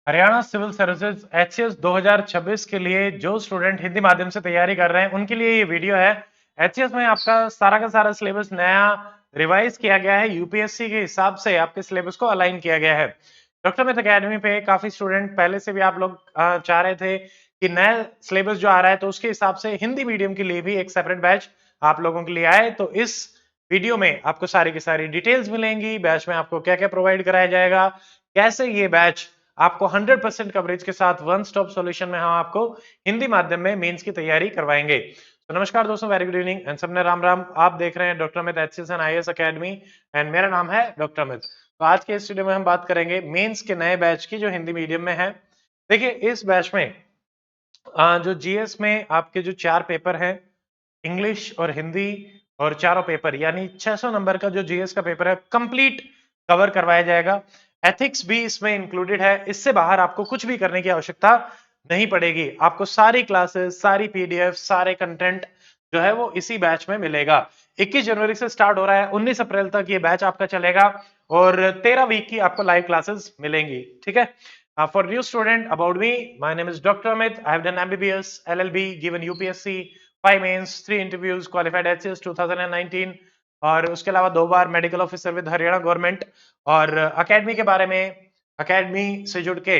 Haryana civil services HCS 2026 के लिए जो स्टूडेंट हिंदी माध्यम से तैयारी कर रहे हैं उनके लिए ये वीडियो है। एचसीएस में आपका सारा का सारा सिलेबस नया रिवाइज किया गया है, यूपीएससी के हिसाब से आपके सिलेबस को अलाइन किया गया है। डॉक्टर मित अकेडमी पे काफी स्टूडेंट पहले से भी आप लोग चाह रहे थे कि नया सिलेबस जो आ रहा है तो उसके हिसाब से हिंदी मीडियम के लिए भी एक सेपरेट बैच आप लोगों के लिए आए। तो इस वीडियो में आपको सारी की सारी डिटेल्स मिलेंगी, बैच में आपको क्या क्या प्रोवाइड कराया जाएगा, कैसे ये बैच आपको 100% कवरेज के साथ वन स्टॉप सॉल्यूशन में हम आपको हिंदी माध्यम में मेंस की तैयारी करवाएंगे। तो नमस्कार दोस्तों, वेरी गुड इवनिंग एंड सबने राम राम। आप देख रहे हैं doctor Amit HCS and IAS academy and मेरा नाम है डॉक्टर अमित। तो आज के इस वीडियो में हम बात करेंगे मेंस के नए बैच की जो हिंदी मीडियम में है। देखिए इस बैच में जो जीएस में आपके जो 4 पेपर हैं, इंग्लिश और हिंदी और चारों पेपर यानी 600 नंबर का जो जीएस का पेपर है कंप्लीट कवर करवाया जाएगा। एथिक्स भी इसमें इंक्लूडेड है। इससे बाहर आपको कुछ भी करने की आवश्यकता नहीं पड़ेगी। आपको सारी क्लासेस, सारी पीडीएफ, सारे कंटेंट जो है वो इसी बैच में मिलेगा। 21 जनवरी से स्टार्ट हो रहा है, 19 अप्रैल तक ये बैच आपका चलेगा और 13 वीक की आपको लाइव क्लासेस मिलेंगी। ठीक है। For new student about me, my name is Dr. Amit. I have done MBBS, LLB, given UPSC, 5 mains, 3 interviews, qualified HCS 2019 और उसके अलावा 2 बार medical officer with Haryana government. और अकेडमी के बारे में, अकेडमी से जुड़ के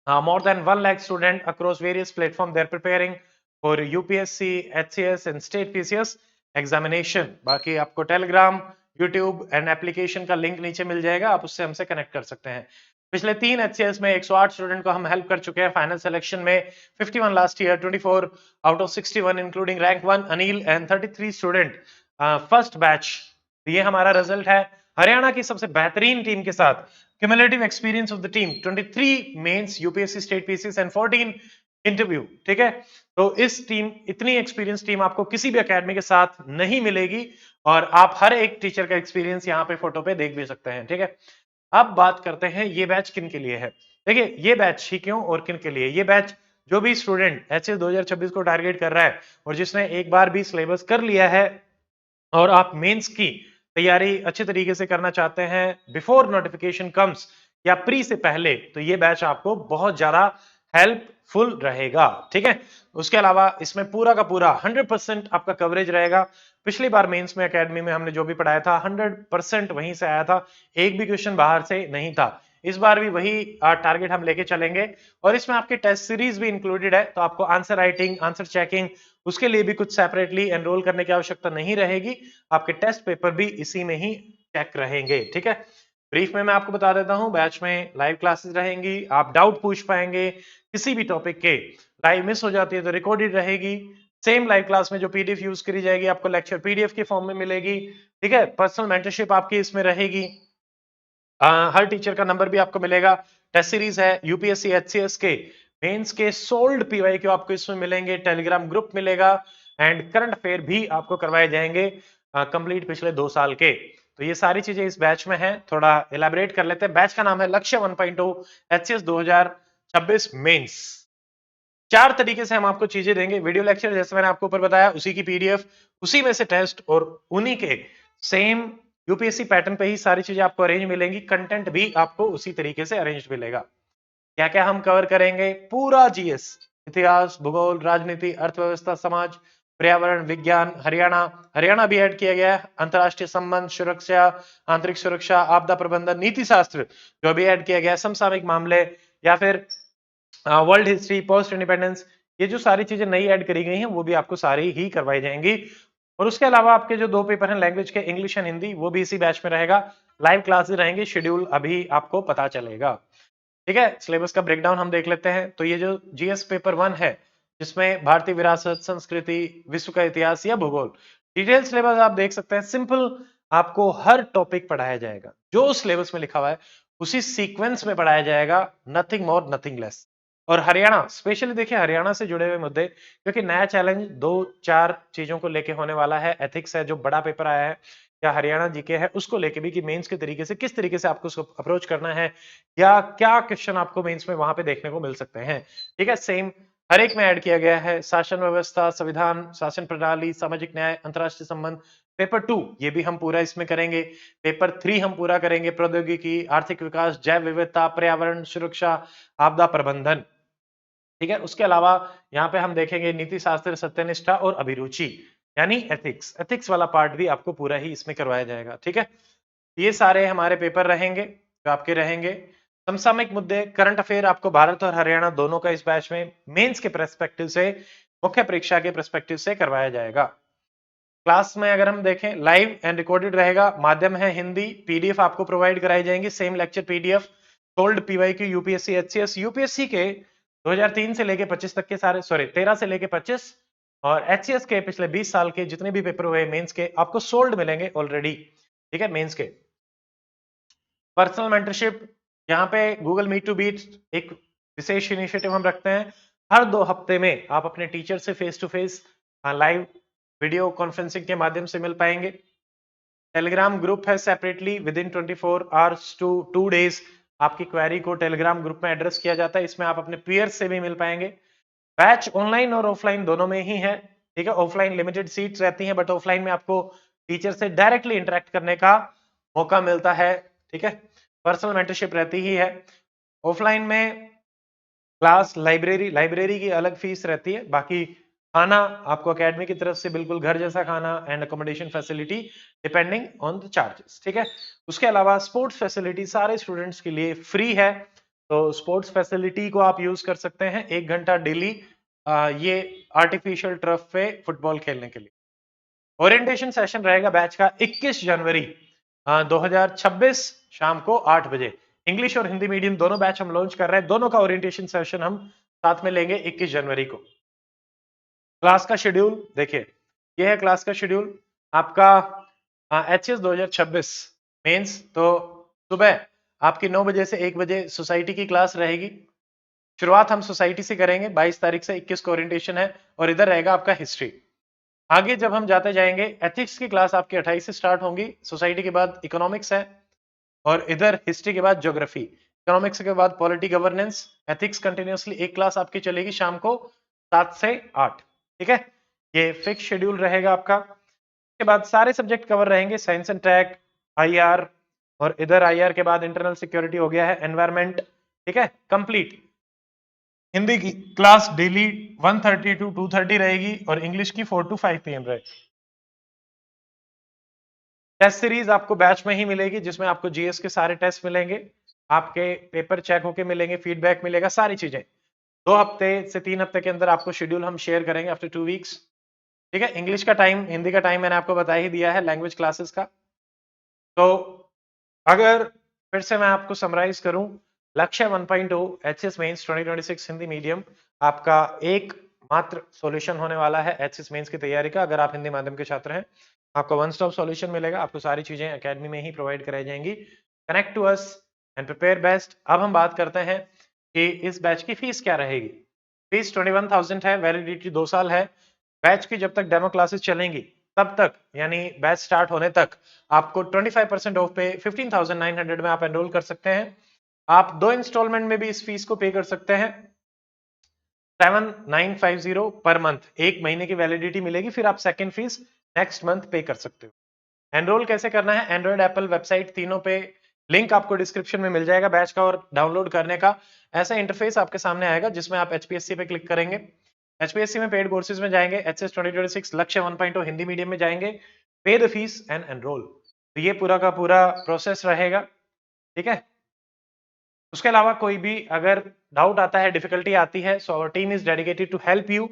more than 1 lakh student across various platform they are preparing for UPSC, HCS and state PCS examination. बाकी आपको टेलीग्राम, यूट्यूब एंड एप्लीकेशन का लिंक नीचे मिल जाएगा, आप उससे हमसे कनेक्ट कर सकते हैं। पिछले 3 एचसीएस में 108 स्टूडेंट को हम हेल्प कर चुके हैं। फाइनल सिलेक्शन में 51 last year, 24 out of 61 including rank 1 Anil and 33 student first batch. ये हमारा रिजल्ट है हरियाणा की सबसे बेहतरीन टीम के साथ। Cumulative experience of the team 23 mains, UPSC, state PCS and 14 interview. ठीक है। तो इस टीम, इतनी एक्सपीरियंस टीम आपको किसी भी एकेडमी के साथ नहीं मिलेगी और आप हर एक टीचर का एक्सपीरियंस यहाँ पे फोटो पे देख भी सकते हैं। ठीक है। अब बात करते हैं ये बैच किन के लिए है। देखिए ये बैच ही क्यों और किन के लिए। ये बैच जो भी स्टूडेंट एचएस 2026 को टारगेट कर रहा है और जिसने एक बार भी सिलेबस कर लिया है और आप मेंस की तैयारी अच्छे तरीके से करना चाहते हैं बिफोर नोटिफिकेशन कम्स या प्री से पहले, तो ये बैच आपको बहुत ज्यादा हेल्पफुल रहेगा। ठीक है। उसके अलावा इसमें पूरा का पूरा 100% आपका कवरेज रहेगा। पिछली बार मेंस में एकेडमी में हमने जो भी पढ़ाया था 100% वहीं से आया था, एक भी क्वेश्चन बाहर से नहीं था। इस बार भी वही टारगेट हम लेके चलेंगे और इसमें आपके टेस्ट सीरीज भी इंक्लूडेड है, तो आपको आंसर राइटिंग, आंसर चेकिंग, उसके लिए भी कुछ सेपरेटली एनरोल करने की आवश्यकता नहीं रहेगी। आपके टेस्ट पेपर भी इसी में ही चेक रहेंगे। ठीक है। ब्रीफ में मैं आपको बता देता हूं, बैच में लाइव क्लासेस रहेंगी, आप डाउट पूछ पाएंगे किसी भी टॉपिक के। लाइव मिस हो जाती है तो रिकॉर्डेड रहेगी। सेम लाइव क्लास में जो पीडीएफ यूज करी जाएगी आपको लेक्चर पीडीएफ के फॉर्म में मिलेगी। ठीक है। पर्सनल मेंटरशिप आपकी इसमें रहेगी। हर टीचर का नंबर भी आपको मिलेगा। टेस्ट सीरीज है यूपीएससी, एचसीएस के मेंस के सोल्ड पीवाईक्यू आपको इसमें मिलेंगे, टेलीग्राम ग्रुप मिलेगा एंड करंट अफेयर भी आपको करवाए जाएंगे कंप्लीट पिछले 2 साल के। तो ये सारी चीजें इस बैच में है। थोड़ा इलेबोरेट कर लेते हैं। बैच का नाम है लक्ष्य 1.0 एचसीएस 2026 मेंस। 4 तरीके से हम आपको चीजें देंगे। वीडियो लेक्चर जैसे मैंने आपको ऊपर बताया, उसी की पीडीएफ, उसी में से टेस्ट और उन्हीं के सेम यूपीएससी पैटर्न पे ही सारी चीजें आपको अरेंज मिलेंगी। कंटेंट भी आपको उसी तरीके से अरेंज मिलेगा। क्या क्या हम कवर करेंगे? पूरा जीएस, इतिहास, भूगोल, राजनीति, अर्थव्यवस्था, समाज, पर्यावरण, विज्ञान, हरियाणा, हरियाणा भी ऐड किया गया है, अंतरराष्ट्रीय संबंध, सुरक्षा, आंतरिक सुरक्षा, आपदा प्रबंधन, नीति शास्त्र जो भी ऐड किया गया है, समसामयिक मामले या फिर वर्ल्ड हिस्ट्री, पोस्ट इंडिपेंडेंस, ये जो सारी चीजें नई ऐड करी गई हैं वो भी आपको सारी ही करवाई जाएंगी। और उसके अलावा आपके जो 2 पेपर हैं लैंग्वेज के, इंग्लिश एंड हिंदी, वो भी इसी बैच में रहेगा। लाइव क्लासेस रहेंगे, शेड्यूल अभी आपको पता चलेगा। ठीक है। सिलेबस का ब्रेकडाउन हम देख लेते हैं। तो ये जो जीएस पेपर 1 है जिसमें भारतीय विरासत, संस्कृति, विश्व का इतिहास या भूगोल, डिटेल सिलेबस आप देख सकते हैं। सिंपल आपको हर टॉपिक पढ़ाया जाएगा, जो सिलेबस में लिखा हुआ है उसी सीक्वेंस में पढ़ाया जाएगा, नथिंग मोर नथिंग लेस। और हरियाणा स्पेशली देखिए, हरियाणा से जुड़े हुए मुद्दे, क्योंकि नया चैलेंज 2-4 चीजों को लेके होने वाला है। एथिक्स है जो बड़ा पेपर आया है, या हरियाणा जीके है उसको लेके भी, कि मेंस के तरीके से किस तरीके से आपको उसको अप्रोच करना है या क्या क्वेश्चन आपको मेंस में वहां पे देखने को मिल सकते हैं। ठीक है। सेम हर एक में ऐड किया गया है। शासन व्यवस्था, संविधान, शासन प्रणाली, सामाजिक न्याय, अंतरराष्ट्रीय संबंध, पेपर 2 ये भी हम पूरा इसमें करेंगे। पेपर 3 हम पूरा करेंगे प्रौद्योगिकी, आर्थिक विकास, जैव विविधता, पर्यावरण सुरक्षा, आपदा प्रबंधन। ठीक है, उसके अलावा यहाँ पे हम देखेंगे नीति शास्त्र, सत्यनिष्ठा और अभिरुचि यानी एथिक्स। एथिक्स वाला पार्ट भी आपको पूरा ही इसमें करवाया जाएगा। ठीक है, ये सारे हमारे पेपर रहेंगे जो आपके रहेंगे। समसामयिक मुद्दे, करंट अफेयर आपको भारत और हरियाणा दोनों का इस बैच में मेंस के पर्सपेक्टिव से, मुख्य परीक्षा के पर्सपेक्टिव से करवाया जाएगा। क्लास में अगर हम देखें लाइव एंड रिकॉर्डेड रहेगा, माध्यम है हिंदी, पीडीएफ आपको प्रोवाइड कराई जाएंगी, same lecture PDF, sold PYQ, UPSC, HCS, UPSC के 2003 से लेके 25 तक के सारे, सॉरी 13 से लेके 25, और एचसीएस के पिछले 20 साल के जितने भी पेपर हुए मेंस के आपको सोल्ड मिलेंगे ऑलरेडी। ठीक है, मेंस के। पर्सनल मेंटरशिप, यहाँ पे गूगल मीट टू बीट एक विशेष इनिशिएटिव हम रखते हैं। हर 2 हफ्ते में आप अपने टीचर से face to face live video conferencing के माध्यम से मिल पाएंगे। टेलीग्राम ग्रुप है separately, within 24 hours to 2 days आपकी क्वेरी को टेलीग्राम ग्रुप में एड्रेस किया जाता है। इसमें आप अपने पीयर्स से भी मिल पाएंगे। बैच ऑनलाइन और ऑफलाइन दोनों में ही है। ठीक है, ऑफलाइन लिमिटेड सीट्स रहती हैं, बट ऑफलाइन में आपको टीचर से डायरेक्टली इंटरेक्ट करने का मौका मिलता है। ठीक है, पर्सनल मेंटरशिप रहती ही है। ऑफलाइन में क्लास, लाइब्रेरी की अलग फीस रहती है, बाकी खाना आपको एकेडमी की तरफ से बिल्कुल घर जैसा खाना and accommodation facility depending on the charges. ठीक है, उसके अलावा स्पोर्ट्स फैसिलिटी सारे स्टूडेंट्स के लिए फ्री है, तो स्पोर्ट्स फैसिलिटी को आप यूज कर सकते हैं 1 घंटा डेली ये आर्टिफिशियल टर्फ पे फुटबॉल खेलने के लिए। ओरिएंटेशन सेशन रहेगा बैच का 21 जनवरी 2026 शाम को 8 बजे। इंग्लिश और हिंदी मीडियम दोनों बैच हम लॉन्च कर रहे हैं, दोनों का ओरिएंटेशन सेशन हम साथ में लेंगे 21 जनवरी को। क्लास का शेड्यूल देखिए, ये है क्लास का शेड्यूल आपका एचएस 2026 मेंस। तो सुबह आपकी 9 बजे से 1 बजे सोसाइटी की क्लास रहेगी। शुरुआत हम सोसाइटी से करेंगे, 22 तारीख से 21 को ओरिएंटेशन है, और इधर रहेगा आपका हिस्ट्री। आगे जब हम जाते जाएंगे, एथिक्स की क्लास आपकी 28 से स्टार्ट होंगी, सोसाइटी के बाद इकोनॉमिक्स है, और इधर हिस्ट्री के बाद ज्योग्राफी, इकोनॉमिक्स के बाद पॉलिटी गवर्नेंस, एथिक्स कंटिन्यूअसली एक क्लास आपकी चलेगी शाम को 7 से 8। ठीक है, ये फिक्स शेड्यूल रहेगा आपका। उसके बाद सारे सब्जेक्ट कवर रहेंगे, साइंस एंड टेक, आईआर, और इधर आईआर के बाद इंटरनल सिक्योरिटी हो गया है, एनवायरमेंट। ठीक है, कंप्लीट। हिंदी की क्लास डेली 1:30 to 2:30 रहेगी, और इंग्लिश की 4 to 5 PM रहेगी। टेस्ट सीरीज आपको बैच में ही मिलेगी, जिसमें आपको जीएस के सारे टेस्ट मिलेंगे, आपके पेपर चेक होके मिलेंगे, फीडबैक मिलेगा, सारी चीजें 2 हफ्ते से 3 हफ्ते के अंदर आपको शेड्यूल हम शेयर करेंगे आफ्टर 2 वीक्स। ठीक है, इंग्लिश का टाइम, हिंदी का टाइम मैंने आपको बता ही दिया है लैंग्वेज क्लासेस का। तो अगर फिर से मैं आपको समराइज करूं, लक्ष्य 1.0 एचएस मेंस 2026 हिंदी मीडियम आपका एक मात्र सॉल्यूशन होने वाला है एचएस मेंस की तैयारी का। अगर आप हिंदी माध्यम के छात्र हैं, आपको वन स्टॉप सॉल्यूशन मिलेगा, आपको सारी चीजें एकेडमी में ही प्रोवाइड कराई जाएंगी। Connect to us and prepare best. अब हम बात करते हैं कि इस बैच की फीस क्या रहेगी। फीस 21,000 है, वैलिडिटी 2 साल है। बैच की जब तक डेमो क्लासेस चलेंगी तब तक, यानी बैच स्टार्ट होने तक, आपको 25% ऑफ पे 15,900 में आप एनरोल कर सकते हैं। आप 2 इंस्टॉलमेंट में भी इस फीस को पे कर सकते हैं, 7,950 पर मंथ, 1 महीने की वैलिडिटी मिलेगी, फिर आप सेकेंड फीस नेक्स्ट मंथ पे कर सकते हो। एनरोल कैसे करना है, एंड्रॉइड एप्पल वेबसाइट तीनों पे लिंक आपको डिस्क्रिप्शन में मिल जाएगा बैच का, और डाउनलोड करने का ऐसा इंटरफेस आपके सामने आएगा, जिसमें आप एचपीएससी पे क्लिक करेंगे, एचपीएससी में पेड कोर्सेज में जाएंगे, एचएस 2026 लक्ष्य 1.0 हिंदी मीडियम में जाएंगे, पे द फीस एंड एनरोल। तो ये पूरा का पूरा प्रोसेस रहेगा। ठीक है, उसके अलावा कोई भी अगर डाउट आता है, डिफिकल्टी आती है, so our team is dedicated to help you.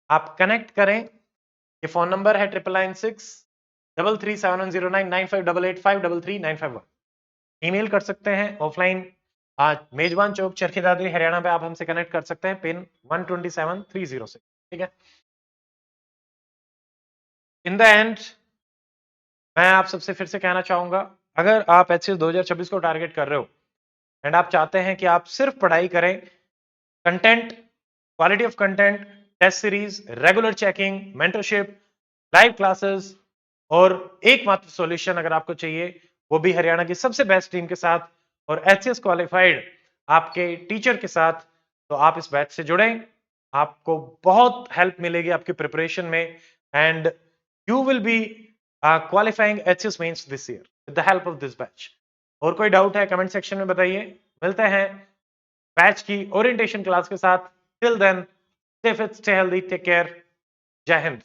आप कनेक्ट करें, ये फोन नंबर है 99963371099588583951। ईमेल कर सकते हैं ऑफलाइन, आज मेजबान चौक, चरखी दादरी, हरियाणा पे आप हमसे कनेक्ट कर सकते हैं पिन 12730 से। ठीक है, इन द एंड मैं आप सबसे फिर से कहना चाहूंगा, अगर आप एचएस 2026 को टारगेट कर रहे हो एंड आप चाहते हैं कि आप सिर्फ पढ़ाई करें, content, quality of content, test series, regular checking, mentorship, live classes, और एकमात्र सॉल्यूशन अगर आपको चाहिए, वो भी हरियाणा की सबसे बेस्ट टीम के साथ और एचसीएस क्वालिफाइड आपके टीचर के साथ, तो आप इस बैच से जुड़ें। आपको बहुत हेल्प मिलेगी आपकी प्रिपरेशन में, and you will be qualifying HCS mains this year with the help of this batch. और कोई डाउट है कमेंट सेक्शन में बताइए। मिलते हैं बैच की ओरिएंटेशन क्लास के साथ। Till then, stay fit, stay healthy, take care. Jai Hind.